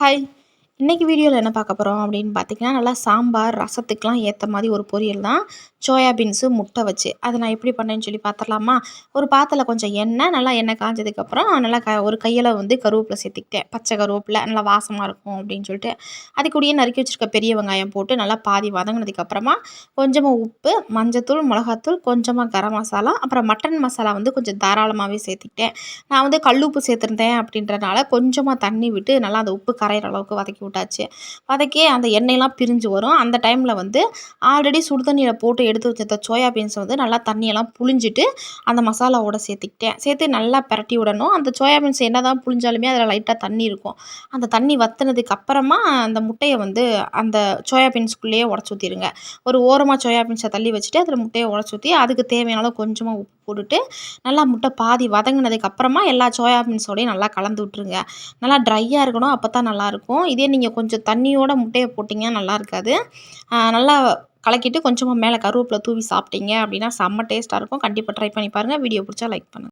Hi! இன்னைக்கு வீடியோல என்ன பார்க்க போறோம் அப்படின்னு பார்த்தீங்கன்னா, நல்லா சாம்பார், ரசத்துக்குலாம் ஏத்த மாரி ஒரு பொரியல் தான். சோயா பீன்ஸு, முட்டை வச்சு. அத நான் எப்படி பண்ணேன்னு சொல்லி பார்த்துரலாமா? ஒரு பாத்திரத்துல கொஞ்சம் எண்ணெய், நல்லா எண்ணெய் காஞ்சதுக்கப்புறம் நல்லா ஒரு கையளவு கருவேப்பில சேர்த்துக்கிட்டேன். பச்சை கருவேப்பில நல்லா வாசமா இருக்கும் அப்படின்னு சொல்லிட்டு. அது கூடயே நறுக்கி வச்சிருக்க பெரிய வெங்காயம் போட்டு நல்லா பாதி வதங்குனதுக்கப்புறமா, கொஞ்சமா உப்பு, மஞ்சத்தூள், மிளகாத்தூள், கொஞ்சமா கரம் மசாலா, அப்புறம் மட்டன் மசாலா கொஞ்சம் தாராளமாவே சேர்த்துக்கிட்டேன். நான் கல்லுப்பு சேர்த்துருந்தேன் அப்படின்றனால, கொஞ்சமா தண்ணி விட்டு நல்லா அந்த உப்பு கரையிற அளவுக்கு வதக்கி விட்டாச்சு. வதக்கி அந்த எண்ணெயெல்லாம் பிரிஞ்சு வரும். அந்த டைமில ஆல்ரெடி சுடு தண்ணீல போட்டு எடுத்து வச்சிருந்த சோயா பீன்ஸ நல்லா தண்ணியெல்லாம் புழிஞ்சிட்டு, அந்த மசாலாவோட சேர்த்துக்கிட்டேன். சேர்த்து நல்லா பெரட்டி விடணும். அந்த சோயா பீன்ஸ் என்னதான் புழிஞ்சாலுமே அதில லைட்டா தண்ணி இருக்கும். அந்த தண்ணி வத்துனதுக்கு அப்புறமா அந்த முட்டைய அந்த சோயா பீன்ஸ்குள்ளேயே உடைச்சு ஊத்திருங்க. ஒரு ஓரமா சோயா பீன்ஸ தள்ளி வச்சுட்டு, அதில முட்டைய உடைச்சு ஊத்தி, அதுக்கு தேவையான அளவு கொஞ்சமா உப்பு போட்டுட்டு, நல்லா முட்டை பாதி வதங்குனதுக்கு அப்புறமா எல்லா சோயா பீன்ஸோடையும் நல்லா கலந்து விட்டுருங்க. நல்லா ட்ரையா இருக்கணும். அப்பதான் நல்லாயிருக்கும். இதே நீங்க கொஞ்சம் தண்ணியோட முட்டைய போட்டீங்கன்னா நல்லா இருக்காது. நல்லா கலக்கிட்டு கொஞ்சமா மேல கருவேப்பில தூவி சாப்பிட்டீங்க அப்படின்னா செம்ம டேஸ்ட்டா இருக்கும். கண்டிப்பா ட்ரை பண்ணி பாருங்க. வீடியோ பிடிச்சா லைக் பண்ணுங்க.